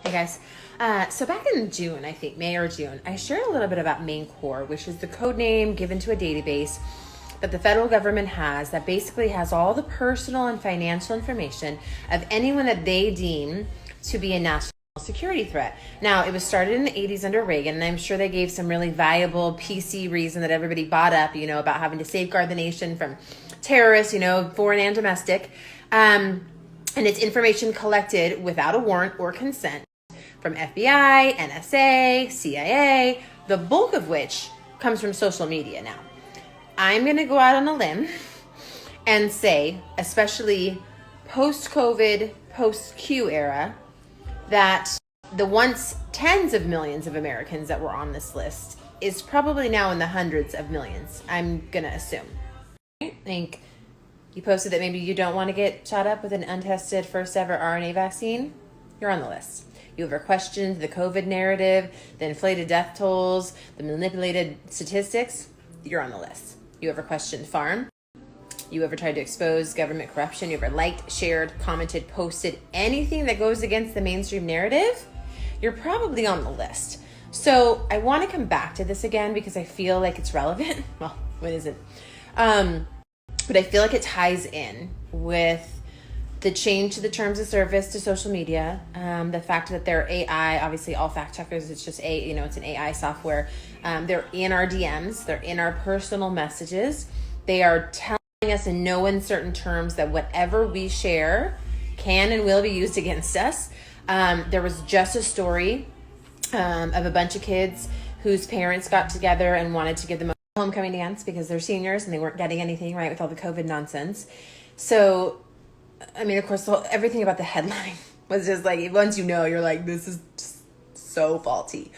Hey guys. So back in June, I think May or June, I shared a little bit about Main Core, which is the code name given to a database that the federal government has that basically has all the personal and financial information of anyone that they deem to be a national security threat. Now, it was started in the 80s under Reagan, and I'm sure they gave some really viable PC reason that everybody bought up, about having to safeguard the nation from terrorists, foreign and domestic. And it's information collected without a warrant or consent from FBI, NSA, CIA, the bulk of which comes from social media now. I'm going to go out on a limb and say, especially post-COVID, post-Q era, that the once tens of millions of Americans that were on this list is probably now in the hundreds of millions, I'm going to assume. I think you posted that maybe you don't want to get shot up with an untested first ever RNA vaccine. You're on the list. You ever questioned the COVID narrative, the inflated death tolls, the manipulated statistics? You're on the list. You ever questioned farm? You ever tried to expose government corruption? You ever liked, shared, commented, posted anything that goes against the mainstream narrative? You're probably on the list. So I want to come back to this again because I feel like it's relevant. Well, when is it? But I feel like it ties in with the change to the terms of service to social media, the fact that they're AI, obviously all fact checkers, it's just it's an AI software. They're in our DMs, they're in our personal messages. They are telling us in no uncertain terms that whatever we share can and will be used against us. There was just a story of a bunch of kids whose parents got together and wanted to give them a homecoming dance because they're seniors and they weren't getting anything right with all the COVID nonsense. So of course, everything about the headline was just like, once you're like, this is just so faulty.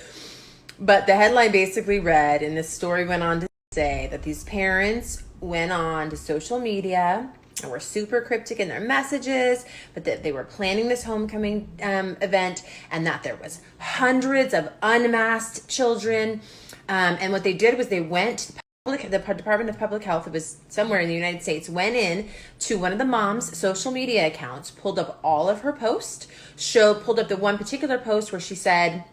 But the headline basically read, and this story went on to say that these parents went on to social media and were super cryptic in their messages, but that they were planning this homecoming event and that there was hundreds of unmasked children. And what they did was they went the Department of Public Health, it was somewhere in the United States, went in to one of the mom's social media accounts, pulled up all of her posts, pulled up the one particular post where she said,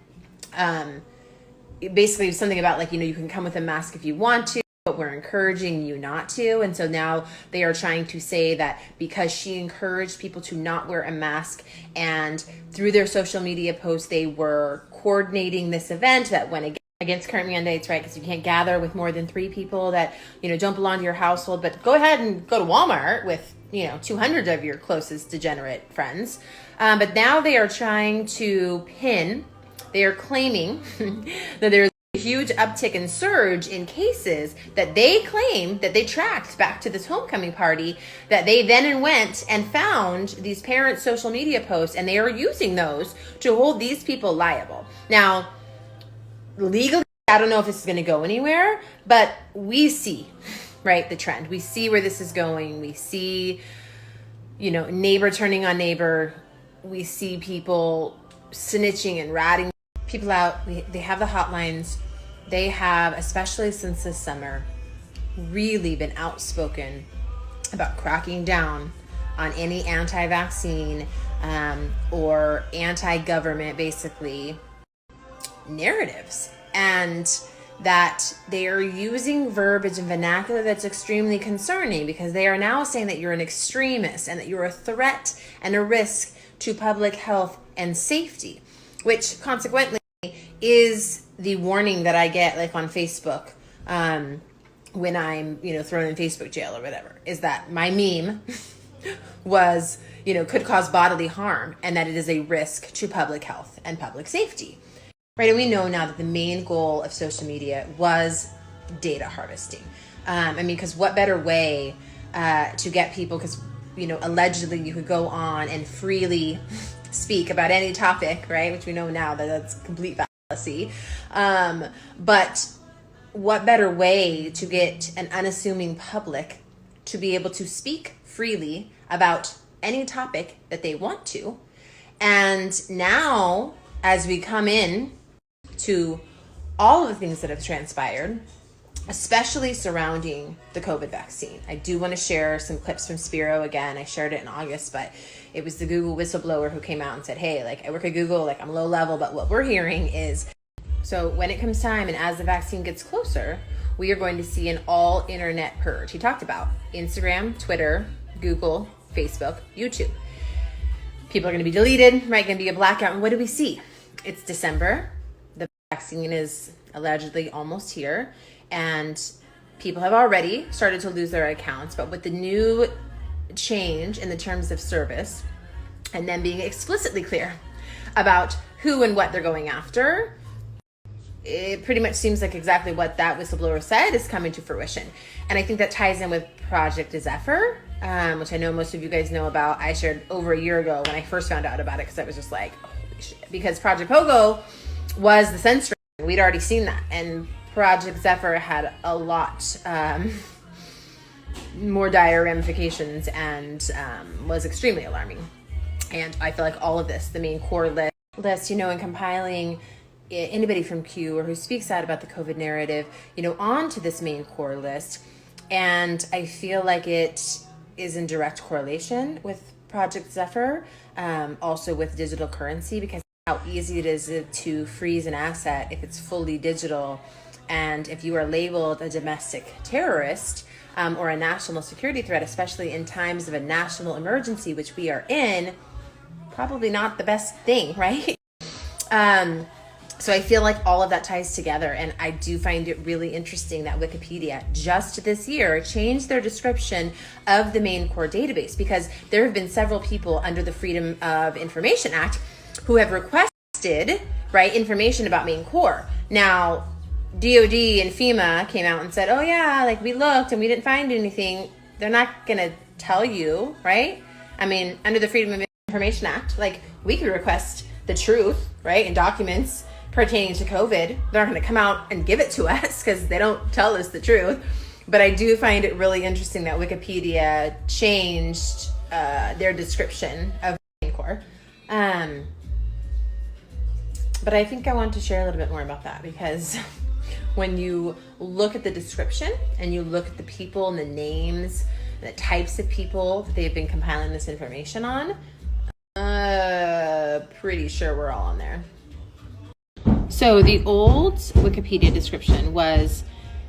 basically something about you can come with a mask if you want to, but we're encouraging you not to. And so now they are trying to say that because she encouraged people to not wear a mask, and through their social media posts, they were coordinating this event that went against current mandates, right? Because you can't gather with more than 3 people that, don't belong to your household, but go ahead and go to Walmart with, 200 of your closest degenerate friends. But now they are trying to they are claiming that there's a huge uptick and surge in cases that they claim that they tracked back to this homecoming party, that they then went and found these parents' social media posts, and they are using those to hold these people liable. Now, legally, I don't know if this is going to go anywhere, but we see, right, the trend. We see where this is going. We see, neighbor turning on neighbor. We see people snitching and ratting people out. They have the hotlines. They have, especially since this summer, really been outspoken about cracking down on any anti-vaccine or anti-government, basically, narratives, and that they are using verbiage and vernacular that's extremely concerning because they are now saying that you're an extremist and that you're a threat and a risk to public health and safety, which consequently is the warning that I get on Facebook when I'm thrown in Facebook jail or whatever, is that my meme was could cause bodily harm and that it is a risk to public health and public safety. Right, and we know now that the main goal of social media was data harvesting. Because what better way to get people, because, allegedly you could go on and freely speak about any topic, right, which we know now that that's complete fallacy. But what better way to get an unassuming public to be able to speak freely about any topic that they want to. And now, as we come in to all of the things that have transpired, especially surrounding the COVID vaccine. I do want to share some clips from Spiro again. I shared it in August, but it was the Google whistleblower who came out and said, hey, like I work at Google, like I'm low level, but what we're hearing is, so when it comes time and as the vaccine gets closer, we are going to see an all internet purge. He talked about Instagram, Twitter, Google, Facebook, YouTube. People are going to be deleted, right? Going to be a blackout. And what do we see? It's December. The vaccine is allegedly almost here. And people have already started to lose their accounts. But with the new change in the terms of service and then being explicitly clear about who and what they're going after, it pretty much seems like exactly what that whistleblower said is coming to fruition. And I think that ties in with Project Zephyr, which I know most of you guys know about. I shared over a year ago when I first found out about it, because I was just like, holy shit. Because Project Pogo was the censoring. We'd already seen that. And Project Zephyr had a lot more dire ramifications and was extremely alarming. And I feel like all of this, the main core list, in compiling anybody from Q or who speaks out about the COVID narrative, onto this main core list. And I feel like it is in direct correlation with Project Zephyr, also with digital currency, because how easy it is to freeze an asset if it's fully digital. And if you are labeled a domestic terrorist or a national security threat, especially in times of a national emergency, which we are in, probably not the best thing, right? So I feel like all of that ties together, and I do find it really interesting that Wikipedia just this year changed their description of the main core database, because there have been several people under the Freedom of Information Act who have requested, right, information about main core. Now, DOD and FEMA came out and said, oh yeah, like we looked and we didn't find anything. They're not going to tell you, right? I mean, under the Freedom of Information Act, like we could request the truth, right, and documents pertaining to COVID. They're not going to come out and give it to us because they don't tell us the truth. But I do find it really interesting that Wikipedia changed their description of main core. But I think I want to share a little bit more about that, because when you look at the description and you look at the people and the names and the types of people that they've been compiling this information on, pretty sure we're all on there. So the old Wikipedia description was,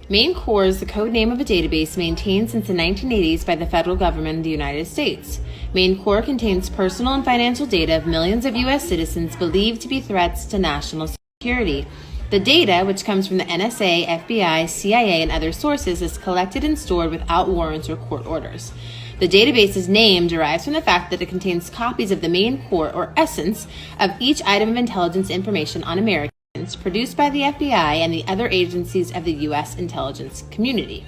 main core is the code name of a database maintained since the 1980s by the federal government of the United States. Main core contains personal and financial data of millions of U.S. citizens believed to be threats to national security. The data, which comes from the NSA, FBI, CIA, and other sources, is collected and stored without warrants or court orders. The database's name derives from the fact that it contains copies of the main core, or essence, of each item of intelligence information on Americans produced by the FBI and the other agencies of the U.S. intelligence community.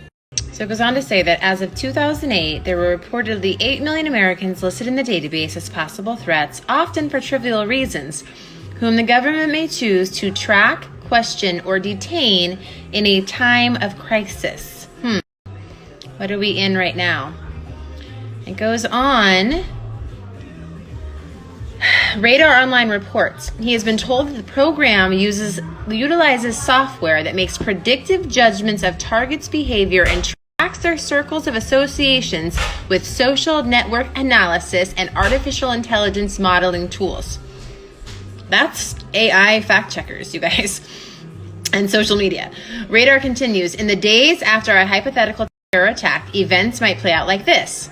So it goes on to say that as of 2008, there were reportedly 8 million Americans listed in the database as possible threats, often for trivial reasons, whom the government may choose to track, question, or detain in a time of crisis. What are we in right now? It goes on. Radar Online reports he has been told that the program utilizes software that makes predictive judgments of targets' behavior and tracks their circles of associations with social network analysis and artificial intelligence modeling tools. That's AI fact checkers, you guys, and social media. Radar continues, in the days after a hypothetical terror attack, events might play out like this.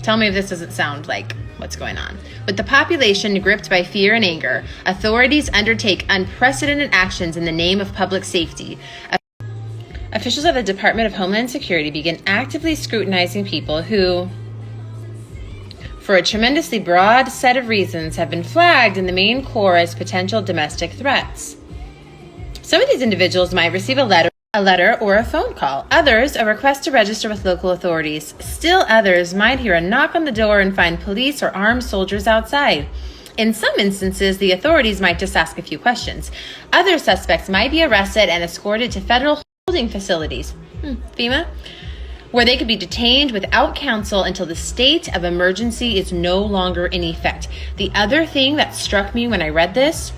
Tell me if this doesn't sound like what's going on. With the population gripped by fear and anger, authorities undertake unprecedented actions in the name of public safety. Officials of the Department of Homeland Security begin actively scrutinizing people who, for a tremendously broad set of reasons, have been flagged in the main core as potential domestic threats. Some of these individuals might receive a letter or a phone call. Others, a request to register with local authorities. Still others might hear a knock on the door and find police or armed soldiers outside. In some instances, the authorities might just ask a few questions. Other suspects might be arrested and escorted to federal holding facilities, FEMA, where they could be detained without counsel until the state of emergency is no longer in effect. The other thing that struck me when I read this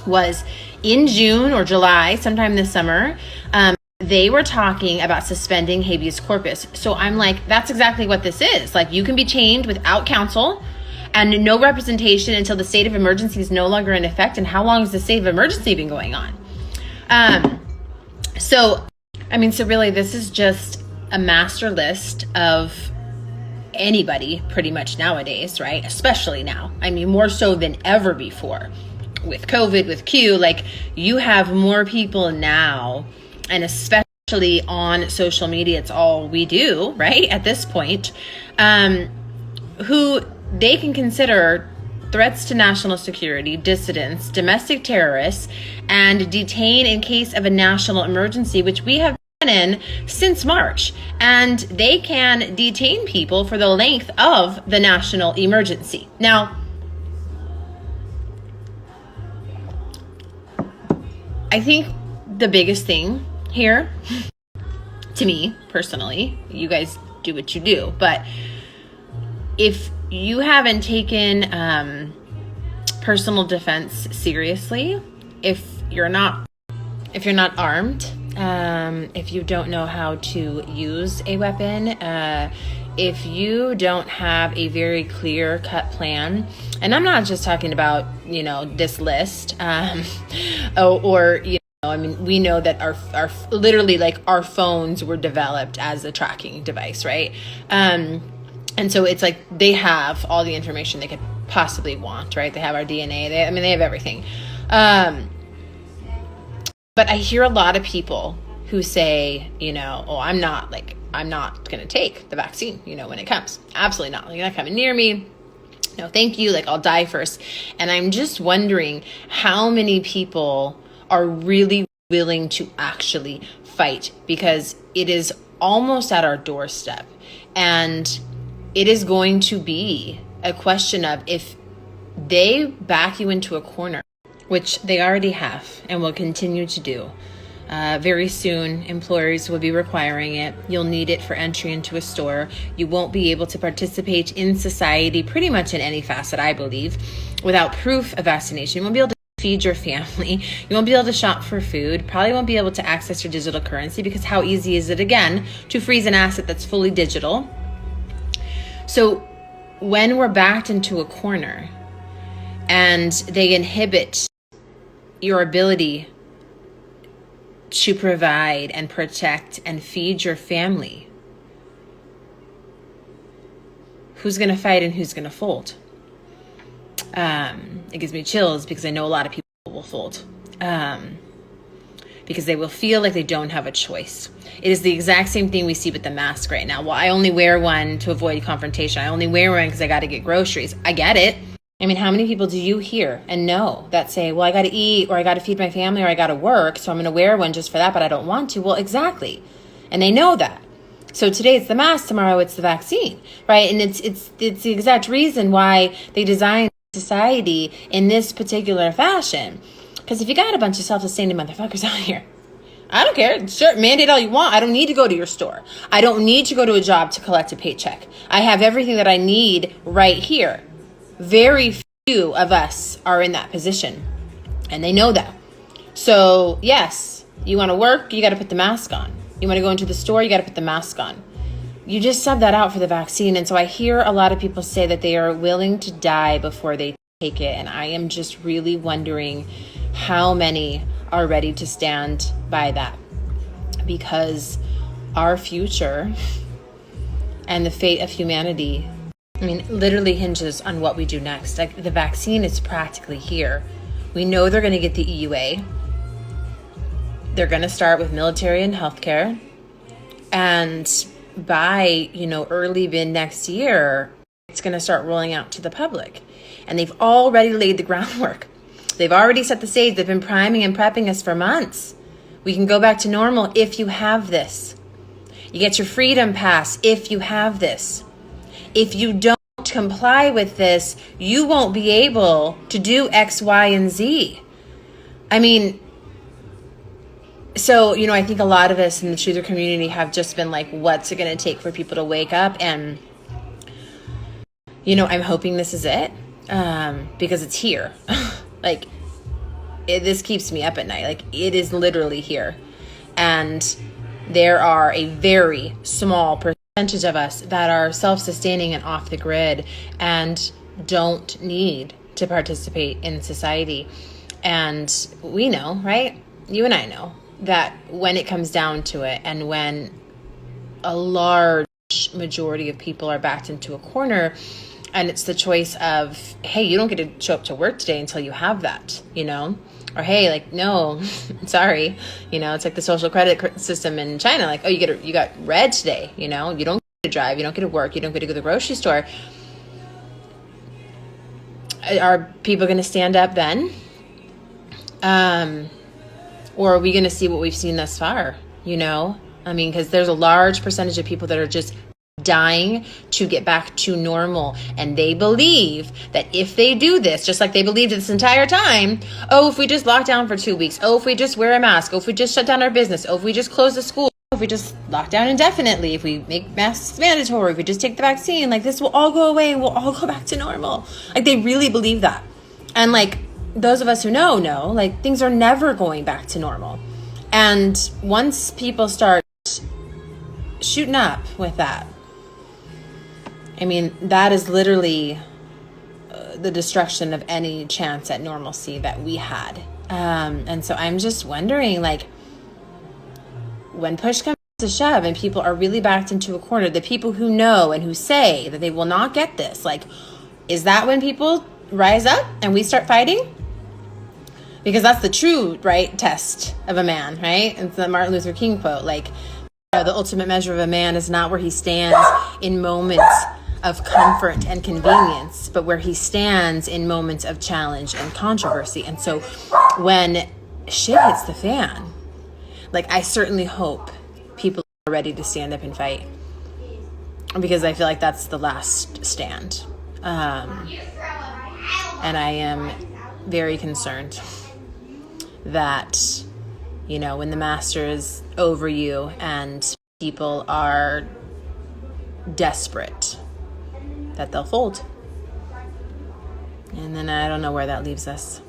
was in June or July, sometime this summer, they were talking about suspending habeas corpus. So I'm like, that's exactly what this is. Like, you can be chained without counsel and no representation until the state of emergency is no longer in effect. And how long has the state of emergency been going on? So really, this is just a master list of anybody pretty much nowadays, right? Especially now. I mean, more so than ever before. With COVID, with Q, like, you have more people now, and especially on social media, it's all we do, right? At this point, who they can consider threats to national security, dissidents, domestic terrorists, and detain in case of a national emergency, which we have been in since March. And they can detain people for the length of the national emergency. Now, I think the biggest thing here, to me personally, you guys do what you do, but if you haven't taken personal defense seriously, if you're not armed, if you don't know how to use a weapon, if you don't have a very clear-cut plan, and I'm not just talking about, this list, we know that our literally, like, our phones were developed as a tracking device, right? And so it's like they have all the information they could possibly want, right? They have our DNA. They have everything. But I hear a lot of people who say, I'm not going to take the vaccine, when it comes. Absolutely not. Like, you're not coming near me. No, thank you. Like, I'll die first. And I'm just wondering how many people are really willing to actually fight, because it is almost at our doorstep. And it is going to be a question of, if they back you into a corner, which they already have and will continue to do. Very soon, employers will be requiring it. You'll need it for entry into a store. You won't be able to participate in society pretty much in any facet, I believe, without proof of vaccination. You won't be able to feed your family. You won't be able to shop for food. Probably won't be able to access your digital currency, because how easy is it, again, to freeze an asset that's fully digital? So when we're backed into a corner and they inhibit your ability to provide and protect and feed your family, who's going to fight and who's going to fold? It gives me chills, because I know a lot of people will fold, because they will feel like they don't have a choice. It is the exact same thing we see with the mask right now. Well, I only wear one to avoid confrontation. I only wear one because I got to get groceries. I get it. I mean, how many people do you hear and know that say, well, I got to eat, or I got to feed my family, or I got to work, so I'm going to wear one just for that, but I don't want to? Well, exactly. And they know that. So today it's the mask, tomorrow it's the vaccine, right? And it's the exact reason why they designed society in this particular fashion. Because if you got a bunch of self-sustaining motherfuckers out here, I don't care. Sure, mandate all you want. I don't need to go to your store. I don't need to go to a job to collect a paycheck. I have everything that I need right here. Very few of us are in that position, and they know that. So yes, you want to work, you got to put the mask on. You want to go into the store, you got to put the mask on. You just sub that out for the vaccine. And so I hear a lot of people say that they are willing to die before they take it. And I am just really wondering how many are ready to stand by that, because our future and the fate of humanity, literally hinges on what we do next. Like, the vaccine is practically here. We know they're going to get the EUA. They're going to start with military and healthcare. And by, early mid next year, it's going to start rolling out to the public. And they've already laid the groundwork. They've already set the stage. They've been priming and prepping us for months. We can go back to normal if you have this. You get your freedom pass if you have this. If you don't comply with this, you won't be able to do X, Y, and Z. So, I think a lot of us in the truther community have just been like, what's it going to take for people to wake up? And, I'm hoping this is it, because it's here. This keeps me up at night. Like, it is literally here. And there are a very small percentage of us that are self-sustaining and off the grid and don't need to participate in society. And we know, right? You and I know that when it comes down to it, and when a large majority of people are backed into a corner, and it's the choice of, hey, you don't get to show up to work today until you have that, or hey, like, no, sorry, it's like the social credit system in China, like, oh, you got red today, you don't get to drive, you don't get to work, you don't get to go to the grocery store. Are people going to stand up then? Or are we going to see what we've seen thus far? Because there's a large percentage of people that are just dying to get back to normal. And they believe that if they do this, just like they believed this entire time, oh, if we just lock down for 2 weeks, oh, if we just wear a mask, oh, if we just shut down our business, oh, if we just close the school, if we just lock down indefinitely, if we make masks mandatory, if we just take the vaccine, like this will all go away and we'll all go back to normal. Like they really believe that. And like those of us who know, like things are never going back to normal. And once people start shooting up with that, that is literally the destruction of any chance at normalcy that we had. And so I'm just wondering, like, when push comes to shove and people are really backed into a corner, the people who know and who say that they will not get this, like, is that when people rise up and we start fighting? Because that's the true, right, test of a man, right? It's the Martin Luther King quote, like, the ultimate measure of a man is not where he stands in moments of comfort and convenience, but where he stands in moments of challenge and controversy. And so when shit hits the fan, like, I certainly hope people are ready to stand up and fight, because I feel like that's the last stand. And I am very concerned that, when the master is over you and people are desperate, that they'll fold. And then I don't know where that leaves us.